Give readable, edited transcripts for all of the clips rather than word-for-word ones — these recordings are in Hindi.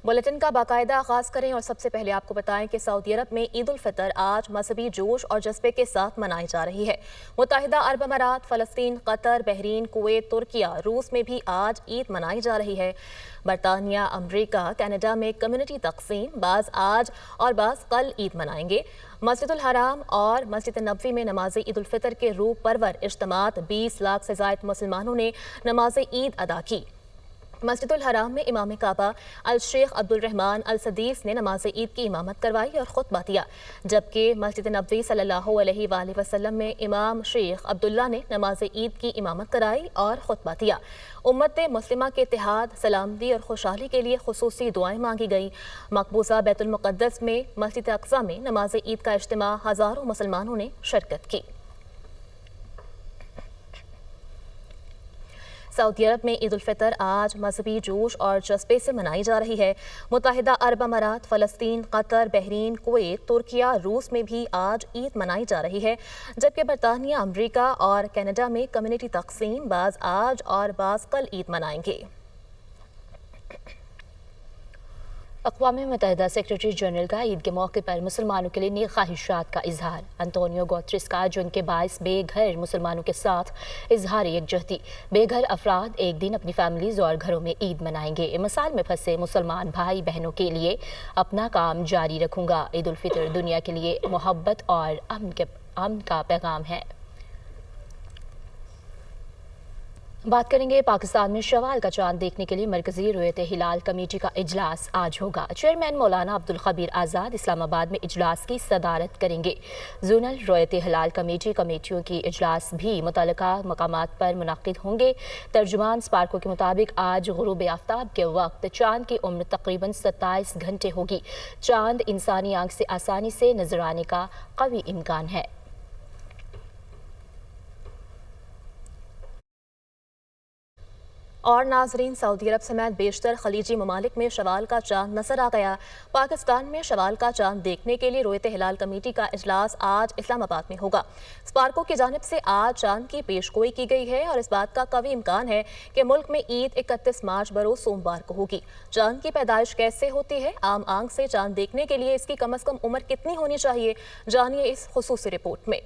बुलेटिन का बाकायदा आगाज करें और सबसे पहले आपको बताएं कि सऊदी अरब में ईद उल फितर आज मजहबी जोश और जज्बे के साथ मनाई जा रही है। मुत्तहिदा अरब अमारात, फलस्तीन, कतर, बहरीन, कुवैत, तुर्किया, रूस में भी आज ईद मनाई जा रही है। बरतानिया, अमरीका, कनाडा में कम्युनिटी तकसीम, बाज आज और बाज कल ईद मनाएंगे। मस्जिदुल हराम और मस्जिद नबवी में नमाज ईद उल फितर के रूह परवर इज्तिमात 20 लाख से ज़ायद मुसलमानों ने नमाज ईद अदा की। मस्जिदुल हराम में इमाम काबा अल शेख अब्दुल रहमान अल सदीस ने नमाज ईद की इमामत करवाई और खुतबा दिया, जबकि मस्जिद नबवी सल्लल्लाहु अलैहि वसल्लम में इमाम शेख अब्दुल्ला ने नमाज ईद की इमामत कराई और खुतबा दिया। उम्मत मुस्लिमा के इत्तेहाद, सलामती और खुशहाली के लिए खुसूसी दुआएं मांगी गई। मकबूजा बैतुल मुक़द्दस में मस्जिद अक़सा में नमाज ईद का इज्तिमा हज़ारों मुसलमानों ने शिरकत की। सऊदी अरब में ईद उल फितर आज मजहबी जोश और जज्बे से मनाई जा रही है। मुत्तहिदा अरब अमारात, फलस्तीन, कतर, बहरीन, कुवैत, तुर्किया, रूस में भी आज ईद मनाई जा रही है, जबकि बरतानिया, अमरीका और कनाडा में कम्युनिटी तकसीम, बाज आज और बाज कल ईद मनाएंगे। अक़वाम मुत्तहिदा सेक्रेटरी जनरल का ईद के मौके पर मुसलमानों के लिए नेक ख्वाहिशात का इजहार। अंतोनियो गुतेरेस का जंग के बायस बेघर मुसलमानों के साथ इजहार यकजहती। बेघर अफराद एक दिन अपनी फैमिलीज और घरों में ईद मनाएंगे। मसाइल में फंसे मुसलमान भाई बहनों के लिए अपना काम जारी रखूंगा। ईद उल फितर दुनिया के लिए मोहब्बत और अमन का पैगाम है। बात करेंगे पाकिस्तान में शवाल का चांद देखने के लिए मरकजी रुयत हिलाल कमेटी का इजलास आज होगा। चेयरमैन मौलाना अब्दुल खबीर आज़ाद इस्लामाबाद में इजलास की सदारत करेंगे। जोनल रुयत हिलाल कमेटियों की इजलास भी मुतल्लिका मकामात पर मुनक़िद होंगे। तर्जुमान स्पार्को के मुताबिक आज गुरूब आफ्ताब के वक्त चांद की उम्र तकरीबन 27 घंटे होगी। चांद इंसानी आंख से आसानी से नजर आने का कवी इम्कान है। और नाजरीन, सऊदी अरब समेत बेशतर खलीजी ममालिक में शवाल का चांद नजर आ गया। पाकिस्तान में शवाल का चांद देखने के लिए रुयत हिलाल कमेटी का इजलास आज इस्लामाबाद में होगा। स्पार्को की जानिब से आज चांद की पेशगोई की गई है और इस बात का कवी इम्कान है कि मुल्क में ईद 31 मार्च बरोज सोमवार को होगी। चांद की पैदाइश कैसे होती है, आम आंख से चांद देखने के लिए इसकी कम अज कम उम्र कितनी होनी चाहिए, जानिए इस खुसूसी रिपोर्ट में।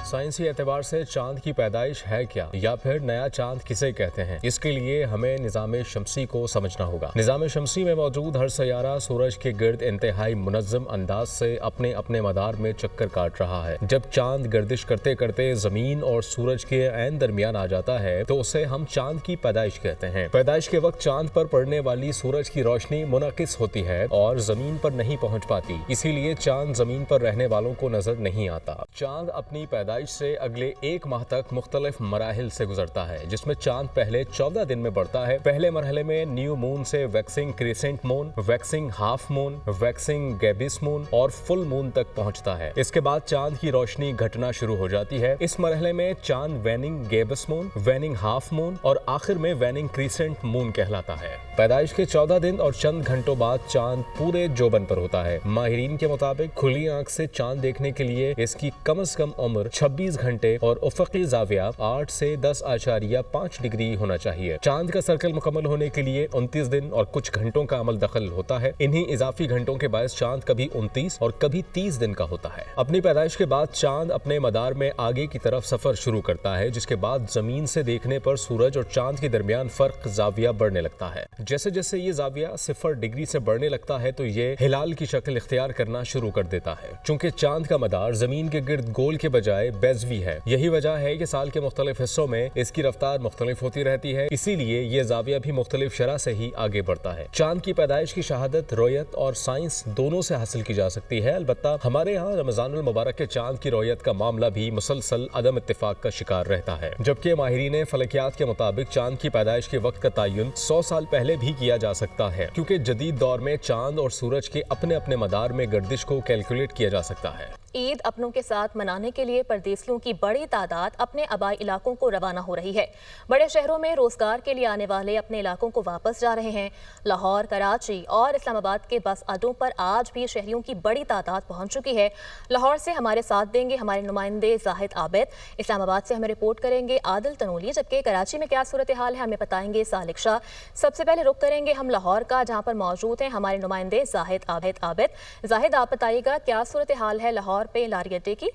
साइंसी एतबार से चांद की पैदाइश है क्या, या फिर नया चांद किसे कहते हैं, इसके लिए हमें निज़ाम शमसी को समझना होगा। निज़ाम शमसी में मौजूद हर सैयारा सूरज के गिर्द इंतहाई मुनज़्ज़म अंदाज से अपने अपने मदार में चक्कर काट रहा है। जब चांद गर्दिश करते करते जमीन और सूरज के ऐन दरमियान आ जाता है तो उसे हम चांद की पैदाइश कहते हैं। पैदाइश के वक्त चांद पर पड़ने वाली सूरज की रोशनी मुनक़िस होती है और जमीन पर नहीं पहुँच पाती, इसीलिए चांद जमीन पर रहने वालों को नजर नहीं आता। चांद अपनी पैदाइश से अगले 1 माह तक मुख्तलिफ मराहिल से गुजरता है, जिसमें चांद पहले 14 दिन में बढ़ता है। पहले मरहले में न्यू मून से waxing crescent moon, waxing half moon, waxing gibbous moon और फुल मून तक पहुंचता है। इसके बाद चांद की रोशनी घटना शुरू हो जाती है। इस मरहले में चांद waning gibbous moon, waning half moon और आखिर में वैनिंग क्रिसेंट मून कहलाता है। पैदाइश के 14 दिन और चंद घंटों बाद चांद पूरे जोबन पर होता है। माहिरीन के मुताबिक खुली आंख से चांद देखने के लिए इसकी कम से कम उम्र 26 घंटे और उफ़क़ी ज़ाविया 8 से 10.5 डिग्री होना चाहिए। चांद का सर्कल मुकम्मल होने के लिए 29 दिन और कुछ घंटों का अमल दखल होता है। इन्हीं इजाफी घंटों के बायस चांद कभी 29 और कभी 30 दिन का होता है। अपनी पैदाइश के बाद चांद अपने मदार में आगे की तरफ सफर शुरू करता है, जिसके बाद जमीन से देखने पर सूरज और चांद के दरमियान फर्क ज़ाविया बढ़ने लगता है। जैसे जैसे ये ज़ाविया 0 डिग्री से बढ़ने लगता है तो ये हिलाल की शक्ल इख्तियार करना शुरू कर देता है। चूंकि चांद का मदार जमीन के गिर्द गोल के बजाय बेज़वी है, यही वजह है कि साल के मुख्तलिफ हिस्सों में इसकी रफ्तार मुख्तलिफ होती रहती है, इसीलिए ये ज़ाविया भी मुख्तलिफ शरह से ही आगे बढ़ता है। चांद की पैदाइश की शहादत रोयत और साइंस दोनों से हासिल की जा सकती है। अलबत्ता हमारे यहाँ रमजानुल मुबारक के चांद की रोयत का मामला भी मुसलसल अदम इत्तिफाक का शिकार रहता है, जबकि माहिरीन फलकियात के मुताबिक चांद की पैदाइश के वक्त का तयन 100 साल पहले भी किया जा सकता है, क्योंकि जदीद दौर में चांद और सूरज के अपने अपने मदार में गर्दिश को कैलकुलेट किया जा सकता है। ईद अपनों के साथ मनाने के लिए परदेसियों की बड़ी तादाद अपने आबाई इलाकों को रवाना हो रही है। बड़े शहरों में रोजगार के लिए आने वाले अपने इलाकों को वापस जा रहे हैं। लाहौर, कराची और इस्लामाबाद के बस अड्डों पर आज भी शहरियों की बड़ी तादाद पहुंच चुकी है। लाहौर से हमारे साथ देंगे हमारे नुमाइंदे जाहिद आबिद, इस्लामाबाद से हमें रिपोर्ट करेंगे आदिल तनोली, जबकि कराची में क्या सूरत हाल है हमें बताएंगे सालिक शाह। सबसे पहले रुख करेंगे हम लाहौर का, जहां पर मौजूद हैं हमारे नुमाइंदे जाहिद आबिद। जाहिद, आप बताइएगा क्या सूरत हाल है लाहौर पे लारी अड्डे की?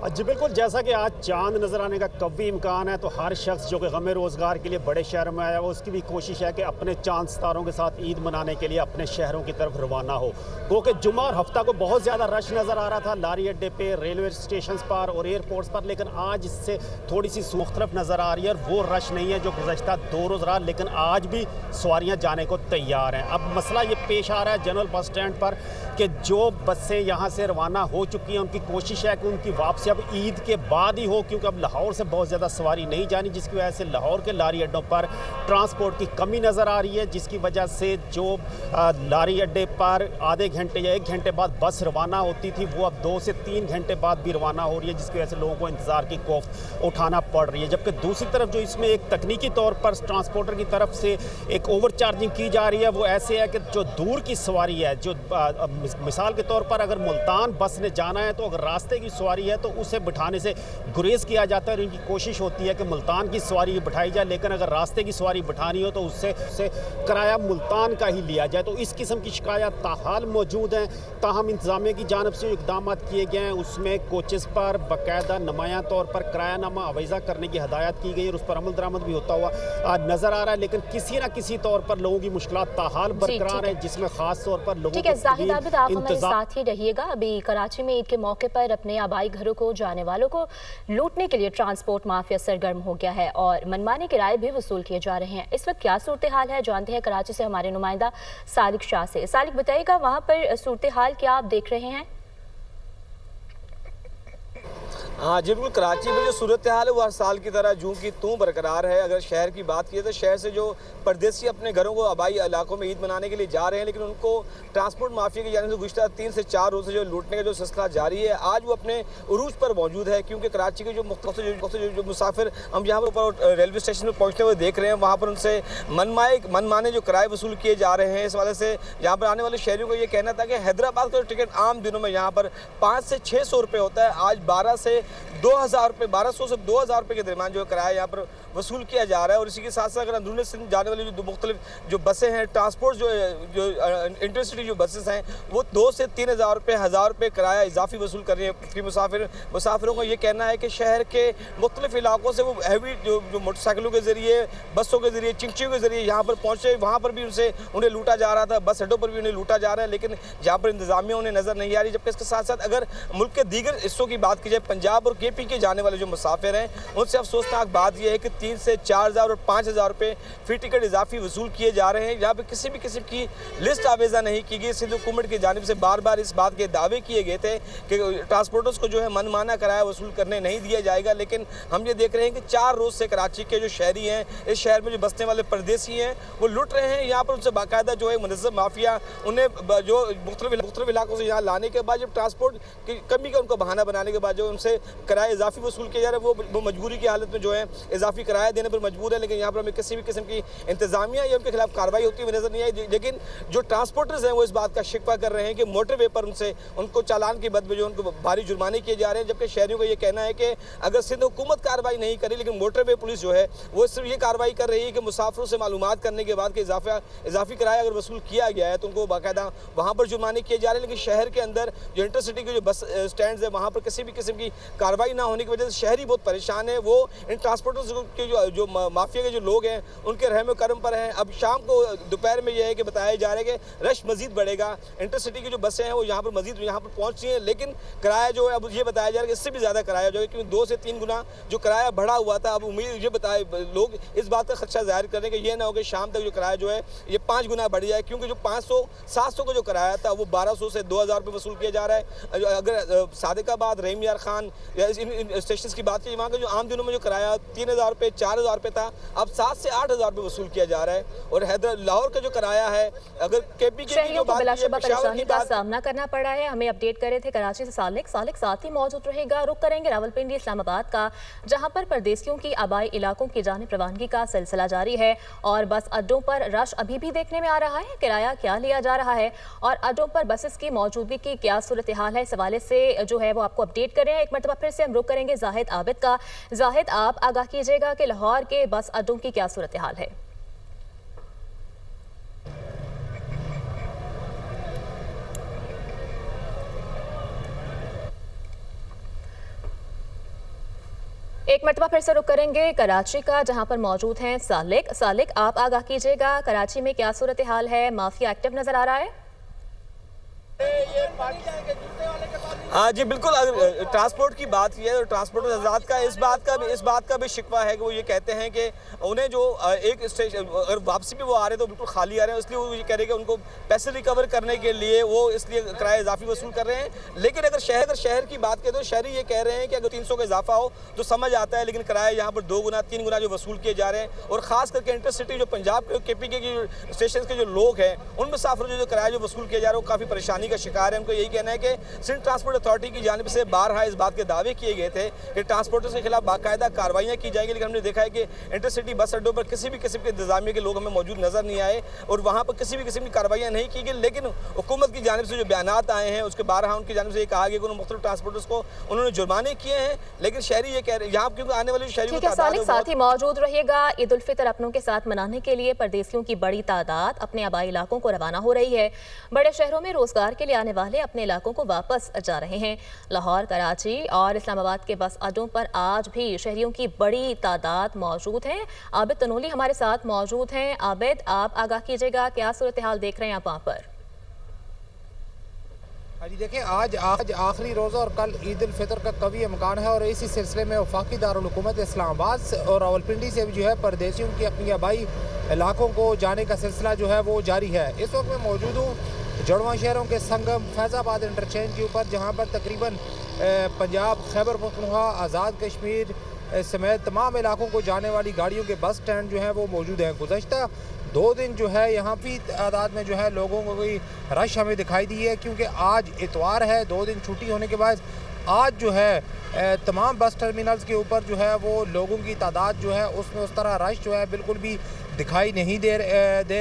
जी बिल्कुल, जैसा कि आज चांद नज़र आने का कभी इम्कान है तो हर शख्स जो कि गमे रोज़गार के लिए बड़े शहर में आया वो उसकी भी कोशिश है कि अपने चांद सितारों के साथ ईद मनाने के लिए अपने शहरों की तरफ रवाना हो। क्योंकि जुम्मा और हफ्ता को बहुत ज़्यादा रश नज़र आ रहा था लारी अड्डे पे, रेलवे स्टेशन पर और एयरपोर्ट्स पर, लेकिन आज इससे थोड़ी सी मुख्तलिफ नज़र आ रही है और वो रश नहीं है जो गुज़श्ता 2 रोज़ रहा, लेकिन आज भी सवारियाँ जाने को तैयार हैं। अब मसला ये पेश आ रहा है जनरल बस स्टैंड पर कि जो बसें यहाँ से रवाना हो चुकी हैं उनकी कोशिश है कि उनकी वापसी अब ईद के बाद ही हो, क्योंकि अब लाहौर से बहुत ज़्यादा सवारी नहीं जानी, जिसकी वजह से लाहौर के लारी अड्डों पर ट्रांसपोर्ट की कमी नज़र आ रही है, जिसकी वजह से जो लारी अड्डे पर आधे घंटे या 1 घंटे बाद बस रवाना होती थी वो अब 2 से 3 घंटे बाद भी रवाना हो रही है, जिसकी वजह से लोगों को इंतज़ार की कोफ उठाना पड़ रही है। जबकि दूसरी तरफ जो इसमें एक तकनीकी तौर पर ट्रांसपोर्टर की तरफ से एक ओवर चार्जिंग की जा रही है वो ऐसे है कि जो दूर की सवारी है, जो मिसाल के तौर पर अगर मुल्तान बस ने जाना है तो अगर रास्ते की सवारी है तो उसे बिठाने से गुरेज किया जाता है और इनकी कोशिश होती है कि मुल्तान की सवारी बिठाई जाए, लेकिन अगर रास्ते की सवारी बिठानी हो तो उससे किराया मुल्तान का ही लिया जाए। तो इस किस्म की शिकायत ताहाल मौजूद हैं। ताहम इंतजामिया की जानब से इकदाम किए गए हैं, उसमें कोचेस पर बाकायदा नुमाया तौर पर किरायानामा अवैजा करने की हदायत की गई और उस पर अमल दरामद भी होता हुआ नजर आ रहा है, लेकिन किसी न किसी तौर पर लोगों की मुश्किलात ताहाल बरकरार है, जिसमें खास तौर पर लोगों को साथ ही रहिएगा। अभी कराची में ईद के मौके पर अपने आबाई घरों को जाने वालों को लूटने के लिए ट्रांसपोर्ट माफिया सरगर्म हो गया है और मनमाने किराए भी वसूल किए जा रहे हैं। इस वक्त क्या सूरत हाल है जानते हैं कराची से हमारे नुमाइंदा सालिक शाह से। सालिक, बताइएगा वहां पर सूरत हाल क्या आप देख रहे हैं? हाँ जी बिल्कुल, कराची में जो सूरत हाल है वो हर साल की तरह जूं की तूं बरकरार है। अगर शहर की बात की तो शहर से जो परदेसी अपने घरों को आबाई इलाकों में ईद मनाने के लिए जा रहे हैं, लेकिन उनको ट्रांसपोर्ट माफिया की जाने से गुज़श्ता 3 से 4 रोज़ से जो लूटने का जो सिलसिला जारी है, आज वो अपने उरूज पर मौजूद है। क्योंकि कराची के जो मुख्तलिफ जो मुसाफिर हम यहाँ पर रेलवे स्टेशन पर पहुँचते हुए देख रहे हैं, वहाँ पर उनसे मनमाने जो किराए वसूल किए जा रहे हैं। इस वजह से यहाँ पर आने वाले शहरियों को ये कहना था कि हैदराबाद का टिकट आम दिनों में यहाँ पर 5 से 600 रुपये होता है, आज 12 से 2000 रुपये, 1200 से 2000 रुपये के दरमियान जो किराया यहाँ पर वसूल किया जा रहा है। और इसी के साथ साथ अगर अंदरूनी सिंध जाने वाली जो मुख्तलिफ जो बसें हैं, ट्रांसपोर्ट जो इंटरसिटी जो बसेस हैं, वो 2 से 3000 रुपये, 1000 रुपये किराया इजाफी वसूल कर रही है कि मुसाफिरों को ये कहना है कि शहर के मुख्तलिफ इलाकों से वो हैवी जो मोटरसाइकिलों के ज़रिए, बसों के ज़रिए, चिंचियों के ज़रिए यहाँ पर पहुँचे, वहाँ पर भी उन्हें लूटा जा रहा था, बस अड्डों पर भी उन्हें लूटा जा रहा है, लेकिन यहाँ पर इंतजामिया उन्हें नज़र नहीं आ रही। जबकि इसके साथ साथ अगर मुल्क के दीगर हिस्सों की बात की जाए, पंजाब और KP के जाने वाले जो मुसाफिर हैं, उनसे अफसोसनाक बात यह है कि 3 से 4000 और 5000 रुपये फी टिकट इजाफी वसूल किए जा रहे हैं। यहाँ पर किसी भी किस्म की लिस्ट आवेजा नहीं की गई। सिंध हुकूमत की जानिब से बार बार इस बात के दावे किए गए थे कि ट्रांसपोर्टर्स को जो है मनमाना किराया वसूल करने नहीं दिया जाएगा, लेकिन हम ये देख रहे हैं कि 4 रोज़ से कराची के जो शहरी हैं, इस शहर में जो बसने वाले परदेसी हैं, वो लुट रहे हैं। यहाँ पर उनसे बाकायदा जो है मुनज़्ज़म माफिया उन्हें जो मुख्तलिफ इलाकों से यहाँ लाने के बाद, जब ट्रांसपोर्ट की कमी का उनको बहाना बनाने के बाद जो उनसे किराया इजाफी वसूल किया जा रहा है, वो मजबूरी की हालत में जो है इजाफी किराया देने पर मजबूर है। लेकिन यहाँ पर हमें किसी भी किस्म की इंतजामिया या उनके खिलाफ कार्रवाई होती हुई नजर नहीं आई। लेकिन जो ट्रांसपोर्टर्स हैं वो इस बात का शिकवा कर रहे हैं कि मोटरवे पर उनको चालान की बदले जो उनको भारी जुर्माने किए जा रहे हैं। जबकि शहरियों का ये कहना है कि अगर सिंध हुकूमत कार्रवाई नहीं करी, लेकिन मोटरवे पुलिस जो है वो सिर्फ ये कार्रवाई कर रही है कि मुसाफिरों से मालूमात करने के बाद कि इजाफी किराया अगर वसूल किया गया है तो उनको बाकायदा वहाँ पर जुर्माने किए जा रहे हैं। लेकिन शहर के अंदर जो इंटरसिटी के जो बस स्टैंड है, वहाँ पर किसी भी किस्म की कार्रवाई ना होने की वजह से शहरी बहुत परेशान है। वो इन ट्रांसपोर्टर्स के जो माफिया के जो लोग हैं उनके रहम करम पर हैं। अब शाम को दोपहर में यह है कि बताया जा रहा है कि रश मजीद बढ़ेगा, इंटरसिटी की जो बसें हैं वो यहाँ पर मजीद यहाँ पर पहुँच रही हैं, लेकिन किराया जो है अब ये बताया जा रहा है कि इससे भी ज़्यादा किराया जो है, क्योंकि 2 से 3 गुना जो किराया बढ़ा हुआ था। अब उम्मीद ये बताए लोग इस बात का खदशा जाहिर कर रहे हैं कि ये ना हो कि शाम तक जो किराया जो है ये 5 गुना बढ़ जाए, क्योंकि जो 500-700 का जो किराया था वो 1200 से 2000 रुपये वसूल किया जा रहा है। अगर सादिकाबाद, रहीम यार खान, इन स्टेशन की बात की, वहाँ का जो आम दिनों में जो किराया 3000 रुपये 4000 रुपये था, अब 7 से 8000 रुपये वसूल किया जा रहा है। और लाहौर का जो किराया है, अगर KPK की जो बात की परेशानी का सामना करना पड़ा है। हमें अपडेट कर रहे थे कराची से सालिक साथ ही मौजूद रहेगा। रुक करेंगे रावलपिंडी इस्लामाबाद का, जहां पर परदेसियों की आबाई इलाकों की जानिब रवानगी का सिलसिला जारी है और बस अड्डों पर रश अभी भी देखने में आ रहा है। किराया क्या लिया जा रहा है और अड्डों पर बसेस की मौजूदगी की क्या सूरत हाल है, इस हवाले से जो है वो आपको अपडेट कर रहे हैं। एक मरतबा फिर से हम रुक करेंगे जाहिद आबिद का। जाहिद, आप आगाह कीजिएगा कि लाहौर के बस अड्डों की क्या सूरत हाल है। एक मरतबा फिर से रुक करेंगे कराची का, जहां पर मौजूद हैं सालिक, आप आगाह कीजिएगा कराची में क्या सूरत हाल है, माफिया एक्टिव नजर आ रहा है? हाँ जी बिल्कुल, अगर ट्रांसपोर्ट की बात की है तो ट्रांसपोर्ट हज़रात का इस बात का भी शिकवा है कि वो ये कहते हैं कि उन्हें जो एक स्टेशन अगर वापसी भी वो आ रहे हैं तो बिल्कुल खाली आ रहे हैं, इसलिए वो ये कह रहे हैं कि उनको पैसे रिकवर करने के लिए वो इसलिए किराया इजाफी वसूल कर रहे हैं। लेकिन अगर शहर की बात करें तो शहरी ये कह रहे हैं कि अगर 300 का इजाफा हो तो समझ आता है, लेकिन किराया यहाँ पर 2 गुना 3 गुना जो वसूल किए जा रहे हैं। और ख़ास करके इंटरसिटी जो पंजाब के KPK की स्टेशन के जो लोग हैं, उन मुसाफिरों जो किराया जो वसूल किया जा रहा है वो काफ़ी परेशानी का शिकार है। उनको यही कहना है कि सिंध ट्रांसपोर्ट अथॉरिटी की जानिब से बारहा इस बात के दावे किए गए थे कि ट्रांसपोर्टर्स के खिलाफ बाकायदा कार्रवाइयाँ की जाएंगी, लेकिन हमने देखा है कि इंटरसिटी बस अड्डों पर किसी भी किस्म के इंतजामिया के लोग हमें मौजूद नजर नहीं आए और वहाँ पर किसी भी किस्म की कार्रवाइयाँ नहीं की गई। लेकिन हुकूमत की जानिब से जो बयानात आए हैं उसके बारहा उनकी जानिब से ये कहा गया कि उन्होंने मुख्तलिफ ट्रांसपोर्टर्स को उन्होंने जुर्माने किए हैं। लेकिन शहरी ये कह रहे हैं यहाँ क्योंकि आने वाले शहरी साथ ही मौजूद रहिएगा। ईद उल फितर अपनों के साथ मनाने के लिए परदेसियों की बड़ी तादाद अपने आबाई इलाकों को रवाना हो रही है। बड़े शहरों में रोजगार के लिए आने वाले अपने इलाकों को वापस जा रहे हैं। लाहौर, कराची और इस्लामाबाद के बस अड्डों पर आज भी शहरियों की बड़ी तादाद मौजूद है। आबिद तनोली हमारे साथ मौजूद हैं। आबिद, आप आगाह कीजिएगा क्या सूरत हाल देख रहे हैं आप वहाँ पर? जी देखिए, आज आखिरी रोज़ा और कल ईद उल फितर का कवी इम्कान है और इसी सिलसिले में वफाकी दारुल हुकूमत इस्लामाबाद और रावलपिंडी से भी जो है परदेसियों की अपनी आबाई इलाकों को जाने का सिलसिला जो है वो जारी है। इस वक्त मैं मौजूद हूँ जुड़वा शहरों के संगम फैज़ाबाद इंटरचेंज के ऊपर, जहाँ पर तकरीबन पंजाब, खैबर पख्तूनख्वा, आज़ाद कश्मीर समेत तमाम इलाकों को जाने वाली गाड़ियों के बस स्टैंड जो है वो मौजूद हैं। गुज़श्ता 2 दिन जो है यहाँ भी तादाद में जो है लोगों को कोई रश हमें दिखाई दी है, क्योंकि आज इतवार है। 2 दिन छुट्टी होने के बाद आज जो है तमाम बस टर्मिनल्स के ऊपर जो है वो लोगों की तादाद जो है उसमें उस तरह रश जो है बिल्कुल भी दिखाई नहीं दे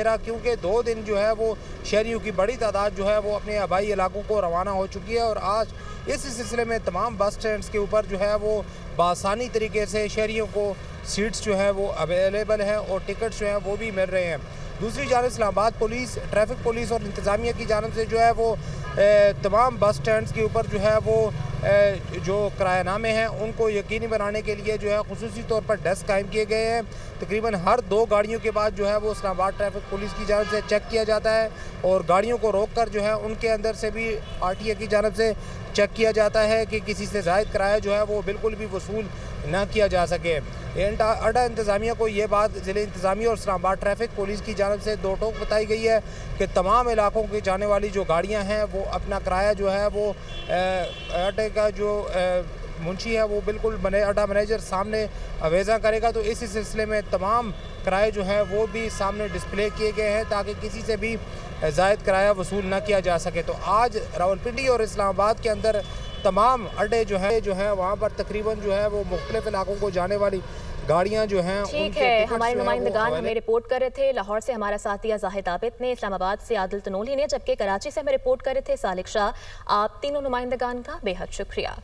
रहा, क्योंकि 2 दिन जो है वो शहरियों की बड़ी तादाद जो है वो अपने आबाई इलाकों को रवाना हो चुकी है। और आज इस सिलसिले में तमाम बस स्टैंड्स के ऊपर जो है वो बासानी तरीके से शहरियों को सीट्स जो है वो अवेलेबल है और टिकट्स जो हैं वो भी मिल रहे हैं। दूसरी जानब इस्लामाबाद पुलिस, ट्रैफिक पुलिस और इंतज़ामिया की जानब से जो है वो तमाम बस स्टैंड्स के ऊपर जो है वो जो किरायानामे हैं उनको यकीनी बनाने के लिए जो है खुसूसी तौर पर डेस्क कायम किए गए हैं। तकरीबन हर 2 गाड़ियों के बाद जो है वो इस्लामाबाद ट्रैफिक पुलिस की जानब से चेक किया जाता है और गाड़ियों को रोक कर जो है उनके अंदर से भी RTA की जानब से चेक किया जाता है कि किसी से ज़ायद किराया जो है वो बिल्कुल भी वसूल ना किया जा सके। अड्डा इंतज़ामिया को ये बात ज़िले इंतज़ामिया और इस्लामाबाद ट्रैफिक पुलिस की जानब से 2 टोक बताई गई है कि तमाम इलाकों की जाने वाली जो गाड़ियाँ हैं वो अपना किराया जो है वो अड्डे का जो मुंशी है वो बिल्कुल अड्डा मैनेजर सामने अवेज़ा करेगा। तो इसी सिलसिले में तमाम किराए जो है वो भी सामने डिस्प्ले किए गए हैं ताकि किसी से भी ज़ायद किराया वसूल ना किया जा सके। तो आज रावलपिंडी और इस्लामाबाद के अंदर तमाम अड्डे जो है वहाँ पर तकरीबन जो है वो मुख्तलिफ इलाकों को जाने वाली गाड़ियाँ जो हैं ठीक है। हमारे नुमाइंदगान हमें रिपोर्ट कर रहे थे। लाहौर से हमारा साथ दिया जाहिद आबिद ने, इस्लामाबाद से आदिल तनोली ने, जबकि कराची से हमें रिपोर्ट कर रहे थे सालिक शाह। आप तीनों नुमाइंदगान का बेहद शुक्रिया।